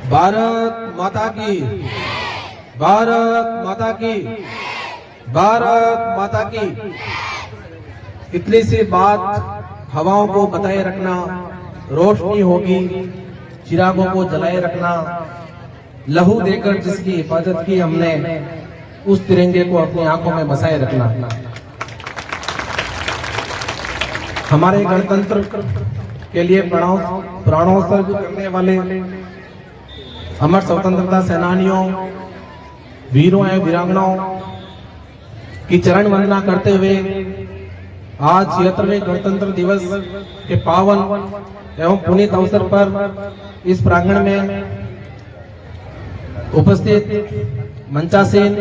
भारत माता की, भारत माता की, भारत माता की। इतनी सी बात हवाओं को बताए रखना, रोशनी होगी चिरागों को जलाए रखना, लहू देकर जिसकी हिफाजत की हमने, उस तिरंगे को अपनी आंखों में बसाए रखना। हमारे गणतंत्र के लिए प्राणोत्सर्ग करने वाले अमर स्वतंत्रता सेनानियों, वीरों एवं वीरांगनाओं की चरण वंदना करते हुए आज 76वें गणतंत्र दिवस के पावन एवं पुनीत अवसर पर इस प्रांगण में उपस्थित मंचासीन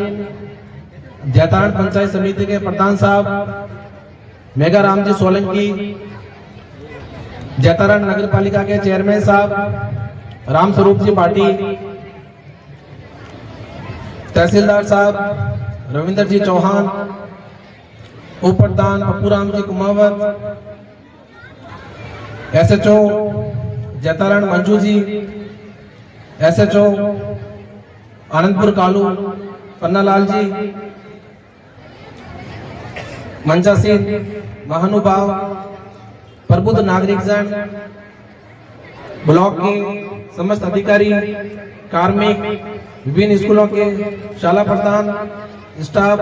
जैतारण पंचायत समिति के प्रधान साहब मेघाराम जी सोलंकी, जैतारण नगर पालिका के चेयरमैन साहब राम स्वरूप जी पाटी, तहसीलदार साहब रविंद्र जी चौहान, उप प्रधान पप्पूराम जी कुमावत, एसएचओ जैतारण मंजू जी, एसएचओ आनंदपुर कालू पन्नालाल जी, मंचासीन महानुभाव, प्रबुद्ध नागरिक जन, ब्लॉक के समस्त अधिकारी, कार्मिक, विभिन्न स्कूलों के शाला प्रधान, स्टाफ,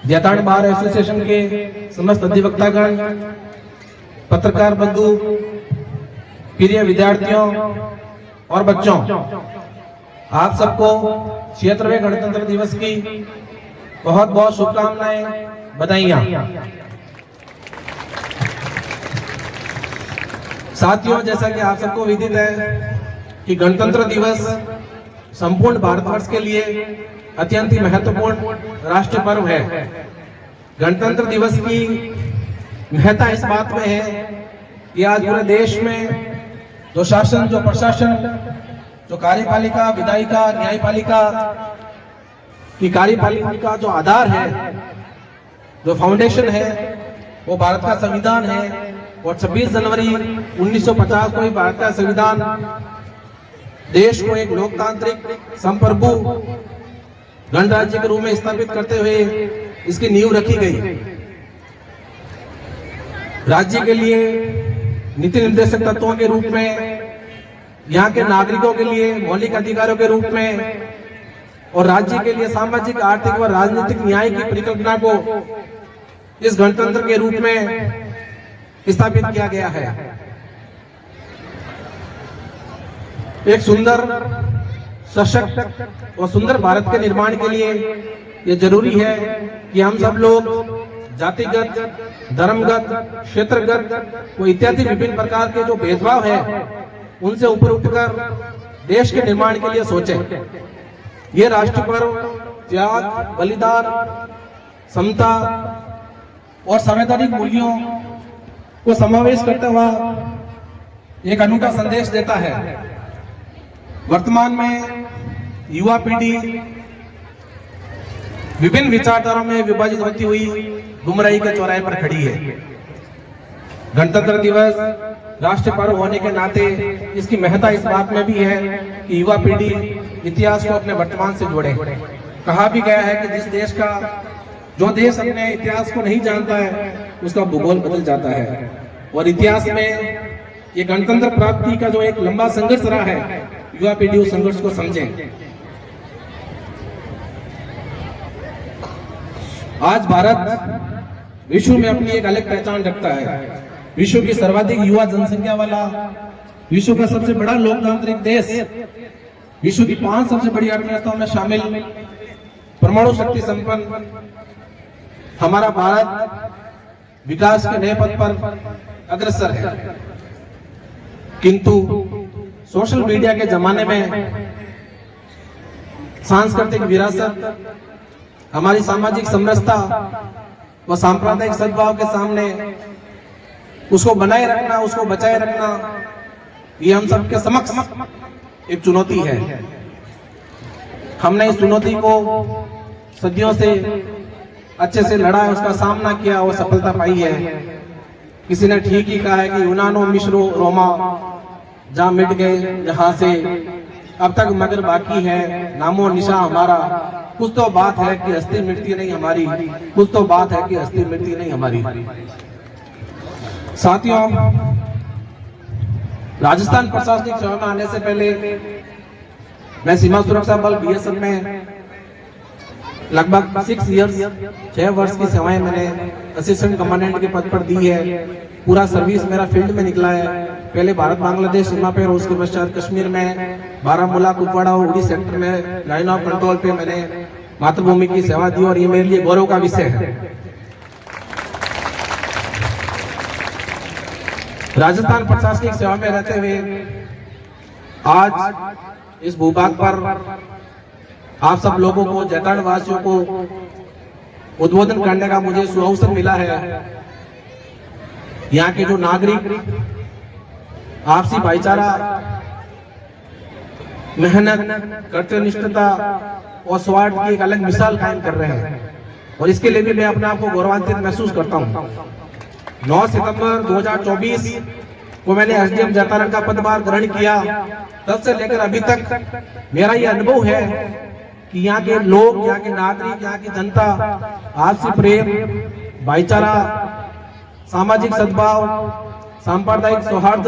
जैतारण बार एसोसिएशन के समस्त अधिवक्तागण, पत्रकार बंधु, प्रिय विद्यार्थियों और बच्चों, आप सबको 76वें गणतंत्र दिवस की बहुत बहुत शुभकामनाएं, बधाइयां। साथियों, जैसा कि आप सबको विदित है कि गणतंत्र दिवस संपूर्ण भारतवर्ष के लिए अत्यंत ही महत्वपूर्ण राष्ट्रीय पर्व है। गणतंत्र दिवस की महत्ता इस बात में है कि आज पूरे देश में जो शासन, जो प्रशासन, जो कार्यपालिका, विधायिका, न्यायपालिका की कार्यपालिका जो आधार है, जो फाउंडेशन है, वो भारत का संविधान है। और 26 जनवरी 1950 को ही भारत का संविधान देश को एक लोकतांत्रिक संप्रभु गणराज्य के रूप में स्थापित करते हुए इसकी नींव रखी गई। राज्य के लिए नीति निर्देशक तत्वों के रूप में, यहाँ के नागरिकों के लिए मौलिक अधिकारों के रूप में और राज्य के लिए सामाजिक, आर्थिक व राजनीतिक न्याय की परिकल्पना को इस गणतंत्र के रूप में स्थापित किया गया है। एक सुंदर, सशक्त और सुंदर भारत के निर्माण के लिए ये जरूरी है कि हम सब लोग जातिगत, धर्मगत, क्षेत्रगत व इत्यादि विभिन्न प्रकार के जो भेदभाव है उनसे ऊपर उठकर देश के निर्माण के लिए सोचें। ये राष्ट्रीय पर्व त्याग, बलिदान, समता और संवैधानिक मूल्यों को समावेश करता हुआ एक अनूठा संदेश देता है। वर्तमान में युवा पीढ़ी विभिन्न विचारधाराओं में विभाजित होती हुई गुमराही के चौराहे पर खड़ी है। गणतंत्र दिवस राष्ट्रीय पर्व होने के नाते इसकी महत्ता इस बात में भी है कि युवा पीढ़ी इतिहास को अपने वर्तमान से जोड़े। कहा भी गया है कि जो देश अपने इतिहास को नहीं जानता है उसका भूगोल बदल जाता है। और इतिहास में ये गणतंत्र प्राप्ति का जो एक लंबा संघर्ष रहा है, युवा पीढ़ी उस संघर्ष को समझे। आज भारत विश्व में अपनी एक अलग पहचान रखता है। विश्व की सर्वाधिक युवा जनसंख्या वाला, विश्व का सबसे बड़ा लोकतांत्रिक देश, विश्व की 5 सबसे बड़ी अर्थव्यवस्थाओं में शामिल, परमाणु शक्ति संपन्न हमारा भारत विकास के नए पथ पर अग्रसर है। किंतु सोशल मीडिया के जमाने में सांस्कृतिक विरासत, हमारी सामाजिक समरसता व सांप्रदायिक सद्भाव के सामने उसको बनाए रखना, उसको बचाए रखना, ये हम सबके समक्ष एक चुनौती है। हमने इस चुनौती को सदियों से अच्छे से लड़ा है, उसका सामना किया और सफलता पाई है। किसी ने ठीक ही कहा है कि यूनानो मिश्रो रोमा, जहां मिट गए जहां से अब तक मगर बाकी है नामो निशा हमारा, कुछ तो बात है कि हस्ती मिटती नहीं हमारी, कुछ तो बात है कि हस्ती मिटती नहीं हमारी। साथियों, राजस्थान प्रशासनिक सेवा में आने से पहले मैं सीमा सुरक्षा बल BSF में लगभग 6 वर्ष की सेवाएं मैंने असिस्टेंट कमांडेंट के पद पर दी है। पूरा सर्विस मेरा फील्ड में निकला है। पहले भारत बांग्लादेश सीमा पे और उसके पश्चात कश्मीर में बारामूला, कुपवाड़ा और उड़ी सेक्टर में लाइन ऑफ कंट्रोल पे मैंने मातृभूमि की सेवा दी और ये मेरे लिए गौरव का विषय है। राजस्थान प्रशासनिक सेवा में रहते हुए आज इस भूभाग पर आप सब लोगों को, जैताड़ वासियों को उद्बोधन करने का मुझे सुअवसर मिला है। यहाँ के जो नागरिक आपसी भाईचारा, मेहनत, कर्तव्यनिष्ठता और स्वार्थ की एक अलग मिसाल कायम कर रहे हैं और इसके लिए भी मैं अपने आप को गौरवान्वित महसूस करता हूँ। 9 सितंबर 2024 को मैंने SDM जैतारण का पदभार ग्रहण किया। तब से लेकर अभी तक मेरा ये अनुभव है कि यहाँ के लोग, यहाँ के नागरिक, यहाँ की जनता आपसी प्रेम, भाईचारा, सामाजिक सद्भाव, सांप्रदायिक सौहार्द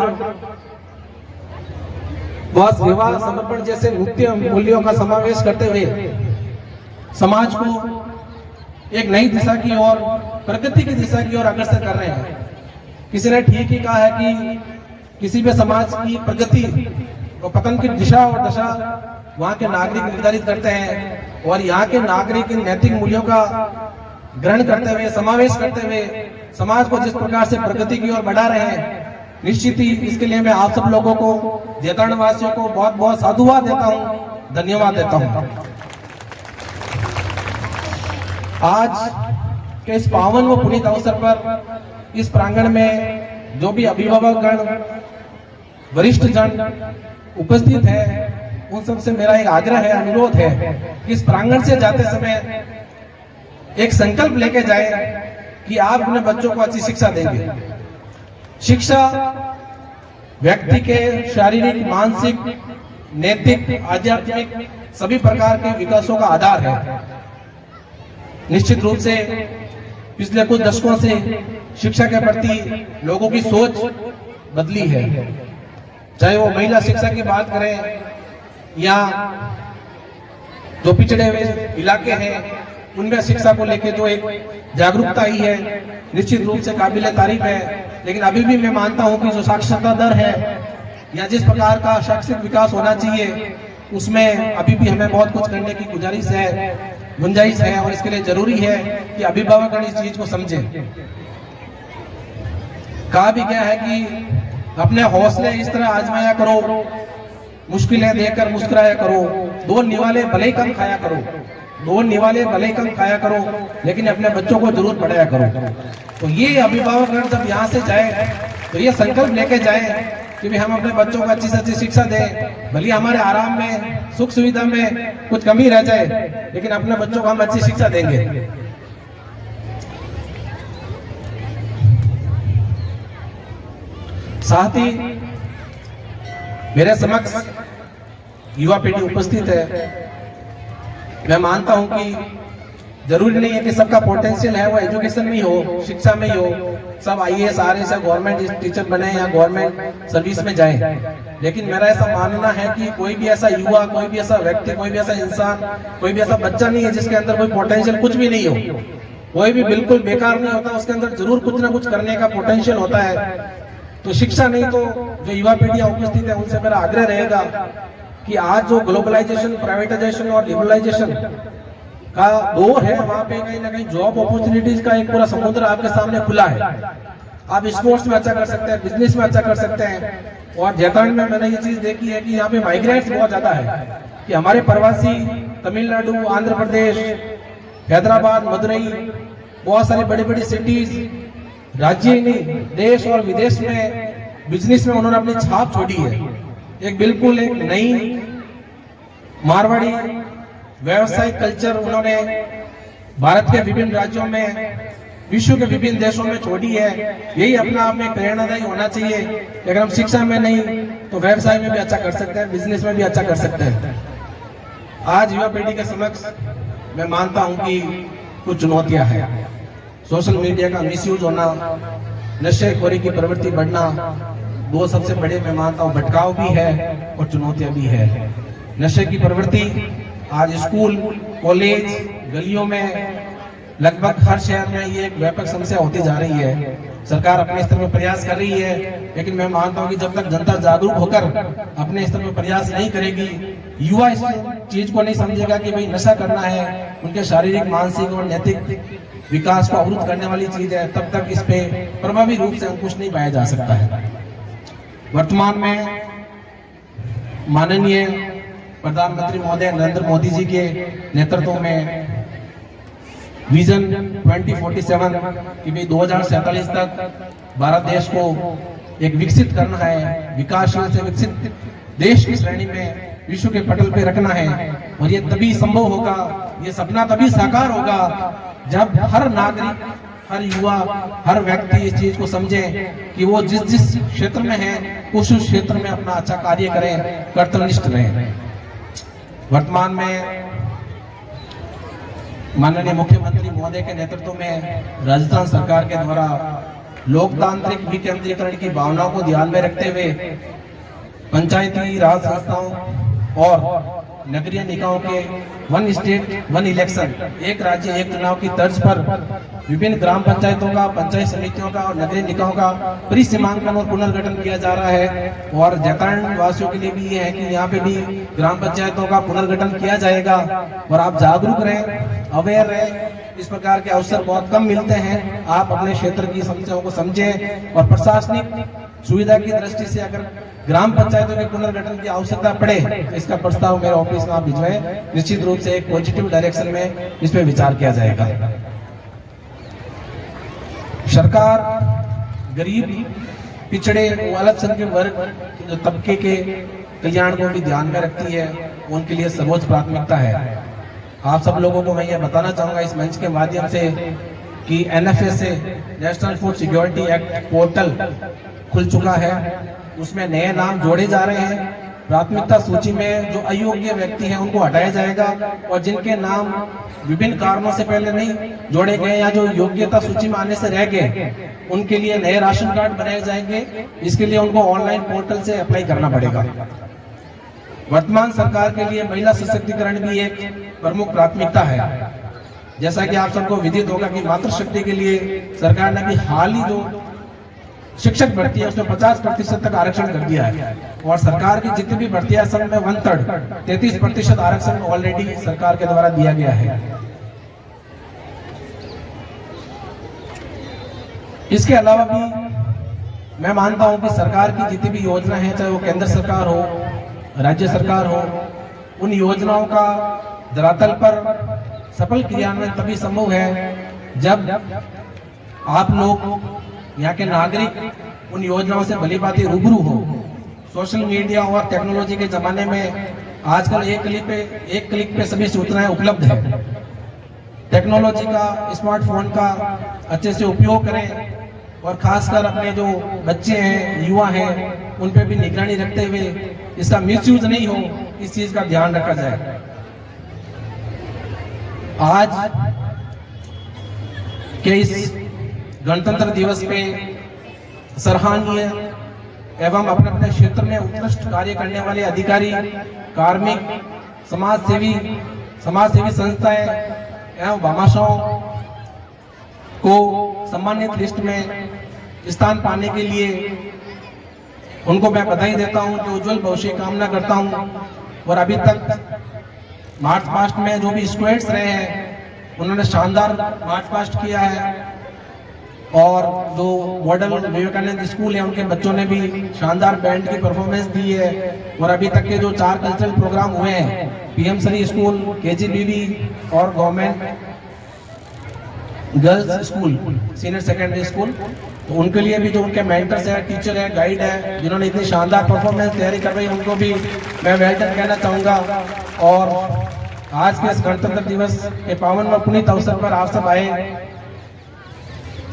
व सेवा समर्पण जैसे मुख्य मूल्यों का समावेश करते हुए समाज को एक नई दिशा की ओर, प्रगति की दिशा की ओर अग्रसर कर रहे हैं। किसी ने ठीक ही कहा है कि किसी भी समाज की प्रगति और पतन की दिशा और दशा वहाँ के नागरिक निर्धारित करते हैं और यहाँ के नागरिक इन नैतिक मूल्यों का ग्रहण करते हुए, समावेश करते हुए समाज को जिस प्रकार से प्रगति की ओर बढ़ा रहे हैं, निश्चित ही इसके लिए मैं आप सब लोगों को, जैताड़ वासियों को बहुत बहुत साधुवाद देता हूँ, धन्यवाद देता हूँ। आज के इस पावन व पुनीत अवसर पर इस प्रांगण में जो भी अभिभावकगण, वरिष्ठ जन उपस्थित है, उन सबसे मेरा एक आग्रह है, अनुरोध है कि इस प्रांगण से जाते समय एक संकल्प लेके जाए कि आप अपने बच्चों को अच्छी शिक्षा देंगे। शिक्षा व्यक्ति के शारीरिक, मानसिक, नैतिक, आध्यात्मिक सभी प्रकार के विकासों का आधार है। निश्चित रूप से पिछले कुछ दशकों से शिक्षा के प्रति लोगों की सोच बदली है। चाहे वो महिला शिक्षा की बात करें या जो पिछड़े हुए इलाके हैं उनमें शिक्षा को लेकर जो एक जागरूकता आई है, निश्चित रूप से काबिले तारीफ है। लेकिन अभी भी मैं मानता हूं कि जो साक्षरता दर है या जिस प्रकार का शैक्षिक विकास होना चाहिए उसमें अभी भी हमें बहुत कुछ करने की गुंजाइश है और इसके लिए जरूरी है कि अभिभावक इस चीज को समझें। कहा भी गया है कि अपने हौसले इस तरह आजमाया करो, मुश्किलें देकर मुस्कुराया करो, 2 निवाले भले ही कम खाया करो, 2 निवाले भले ही कम खाया करो, लेकिन अपने बच्चों को जरूर पढ़ाया करो। तो ये अभिभावक जब यहाँ से जाए तो ये संकल्प लेके जाए कि भी हम अपने बच्चों को अच्छी से अच्छी शिक्षा दें। भले हमारे आराम में, सुख सुविधा में कुछ कमी रह जाए, लेकिन अपने बच्चों को हम अच्छी शिक्षा देंगे। साथ ही मेरे समक्ष युवा पीढ़ी उपस्थित है। मैं मानता हूं कि जरूरी नहीं है कि सबका पोटेंशियल है वो एजुकेशन में ही हो, शिक्षा में ही हो, सब IAS RAS या गवर्नमेंट टीचर बने या गवर्नमेंट सर्विस में जाएं। लेकिन मेरा ऐसा मानना है कि कोई भी ऐसा युवा, कोई भी ऐसा व्यक्ति, कोई भी ऐसा इंसान, कोई भी ऐसा बच्चा नहीं है जिसके अंदर कोई पोटेंशियल कुछ भी नहीं हो। कोई भी बिल्कुल बेकार नहीं होता, उसके अंदर जरूर कुछ ना कुछ करने का पोटेंशियल होता है। तो शिक्षा नहीं तो जो युवा पीढ़ियां उपस्थित है उनसे मेरा आग्रह रहेगा कि आज जो ग्लोबलाइजेशन, प्राइवेटाइजेशन और लिबरलाइजेशन का दौर है, वहां पे कहीं ना कहीं जॉब अपॉर्चुनिटीज का एक पूरा समुद्र आपके सामने खुला है। आप स्पोर्ट्स में अच्छा कर सकते हैं, बिजनेस में अच्छा कर सकते हैं। और जैताड़ में मैंने ये चीज देखी है कि यहाँ पे माइग्रेंट्स बहुत ज्यादा है कि हमारे प्रवासी तमिलनाडु, आंध्र प्रदेश, हैदराबाद, मदुरई, बहुत सारी बड़ी बड़ी सिटीज, राज्य ही नहीं देश और विदेश में बिजनेस में उन्होंने अपनी छाप छोड़ी है। एक बिल्कुल एक नई मारवाड़ी व्यवसायिक कल्चर उन्होंने भारत के विभिन्न राज्यों में विश्व के विभिन्न देशों में छोड़ी है। यही अपना आप में प्रेरणादायी होना चाहिए कि अगर हम शिक्षा में नहीं तो व्यवसाय में भी अच्छा कर सकते हैं, बिजनेस में भी अच्छा कर सकते हैं। आज युवा पीढ़ी के समक्ष मैं मानता हूं कि कुछ चुनौतियां हैं। सोशल मीडिया का मिसयूज होना, नशेखोरी की प्रवृत्ति बढ़ना, दो सबसे बड़े मैं मानता हूं भटकाव भी है और चुनौतियां भी है। नशे की प्रवृत्ति आज स्कूल, कॉलेज, गलियों में लगभग हर शहर में ये एक व्यापक समस्या होती जा रही है। सरकार अपने स्तर में प्रयास कर रही है, लेकिन मैं मानता हूं कि जब तक जनता जागरूक होकर अपने स्तर में प्रयास नहीं करेगी, युवा इस चीज को नहीं समझेगा कि भाई नशा करना है उनके शारीरिक, मानसिक और नैतिक विकास को अवरुद्ध करने वाली चीज है, तब तक इस पे प्रभावी रूप से अंकुश नहीं पाया जा सकता है। वर्तमान में माननीय प्रधानमंत्री महोदय नरेंद्र मोदी जी के नेतृत्व में विजन 2047 कि भाई 2047 तक भारत देश को एक विकसित करना है, विकासशील से विकसित देश की श्रेणी में विश्व के पटल पे रखना है। और ये तभी संभव होगा, ये सपना तभी साकार होगा जब हर नागरिक, हर युवा, हर व्यक्ति इस चीज को समझे कि वो जिस जिस क्षेत्र में है उस क्षेत्र में अपना अच्छा कार्य करें, कर्तव्यनिष्ठ रहें। वर्तमान में माननीय मुख्यमंत्री महोदय के नेतृत्व में राजस्थान सरकार के द्वारा लोकतांत्रिक विकेंद्रीकरण की भावनाओं को ध्यान में रखते हुए पंचायती राज संस्थाओं और नगरीय निकायों के वन स्टेट वन इलेक्शन, एक राज्य एक चुनाव की तर्ज पर विभिन्न ग्राम पंचायतों का, पंचायत समितियों का और नगरीय निकायों का परिसीमांकन और पुनर्गठन किया जा रहा है। और जैतारण वासियों के लिए भी ये है कि यहाँ पे भी ग्राम पंचायतों का पुनर्गठन किया जाएगा। और आप जागरूक रहें, अवेयर रहें, इस प्रकार के अवसर बहुत कम मिलते हैं। आप अपने क्षेत्र की समस्याओं को समझें और प्रशासनिक सुविधा की दृष्टि से अगर ग्राम पंचायतों के पुनर्गठन की आवश्यकता पड़े तो इसका प्रस्ताव मेरे ऑफिस में आप भिजवाएं। निश्चित रूप से एक पॉजिटिव डायरेक्शन में इस पे विचार किया जाएगा। सरकार गरीब, पिछड़े, अल्पसंख्यक वर्ग जो तबके के कल्याण को भी ध्यान में रखती है, उनके लिए सर्वोच्च प्राथमिकता है। आप सब लोगों को मैं ये बताना चाहूंगा इस मंच के माध्यम से कि NFS से national food security act portal खुल चुका है। उसमें नए नाम जोड़े जा रहे हैं। प्राथमिकता सूची में जो अयोग्य व्यक्ति हैं उनको हटाया जाएगा और जिनके नाम विभिन्न कारणों से पहले नहीं जोड़े गए या जो योग्यता सूची में आने से रह गए, उनके लिए नए राशन कार्ड बनाए जाएंगे। इसके लिए उनको ऑनलाइन पोर्टल से अप्लाई करना पड़ेगा। वर्तमान सरकार के लिए महिला सशक्तिकरण भी एक प्रमुख प्राथमिकता है। जैसा कि आप सबको विदित होगा कि मातृशक्ति के लिए सरकार ने भी हाल ही जो शिक्षक भर्ती है उसमें 50% तक आरक्षण कर दिया है। और सरकार की जितनी भी भर्तियां सब में 1/3 33% आरक्षण ऑलरेडी सरकार के द्वारा दिया गया है। इसके अलावा भी मैं मानता हूं कि सरकार की जितनी भी योजना है, चाहे वो केंद्र सरकार हो, राज्य सरकार हो, उन योजनाओं का धरातल पर सफल क्रियान्वयन तभी संभव है जब आप लोग, यहाँ के नागरिक उन योजनाओं से भली भांति रूबरू हो। सोशल मीडिया और टेक्नोलॉजी के जमाने में आजकल एक क्लिक पे सभी सूचनाएं उपलब्ध है। टेक्नोलॉजी का, स्मार्टफोन का अच्छे से उपयोग करें और खासकर अपने जो बच्चे हैं, युवा हैं, उन पे भी निगरानी रखते हुए इसका मिसयूज नहीं हो, इस चीज का ध्यान रखा जाए। आज के इस गणतंत्र दिवस पे सराहनीय एवं अपने अपने क्षेत्र में उत्कृष्ट कार्य करने वाले अधिकारी, कार्मिक, समाजसेवी संस्थाएं एवं भामाशाहों को सम्मानित लिस्ट में स्थान पाने के लिए उनको मैं बधाई देता हूं, कि उज्जवल भविष्य की कामना करता हूं। और अभी तक मार्च पास्ट में जो भी स्टूडेंट्स रहे हैं उन्होंने शानदार मार्च पास्ट किया है। और जो मॉडल विवेकानंद स्कूल है उनके बच्चों ने भी शानदार बैंड की परफॉर्मेंस दी है। और अभी तक के जो 4 कल्चरल प्रोग्राम हुए हैं, PM श्री स्कूल, KGBV और government girls school, senior secondary school, तो उनके लिए भी जो उनके मेंटर्स है, टीचर है, गाइड है, जिन्होंने इतनी शानदार परफॉर्मेंस तैयारी कर रही है, उनको भी मैं वेलकम कहना चाहूँगा। और आज के इस गणतंत्र दिवस के पावन व पुनीत अवसर पर आप सब आए,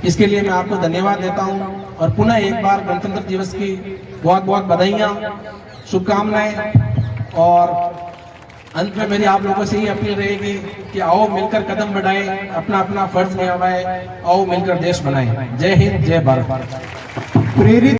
इसके लिए मैं आपको धन्यवाद देता हूं और पुनः एक बार गणतंत्र दिवस की बहुत बहुत बधाइयां, शुभकामनाएं। और अंत में मेरी आप लोगों से ही अपील रहेगी कि आओ मिलकर कदम बढ़ाएं, अपना अपना फर्ज निभाएं, आओ मिलकर देश बनाएं। जय हिंद, जय भारत। प्रेरित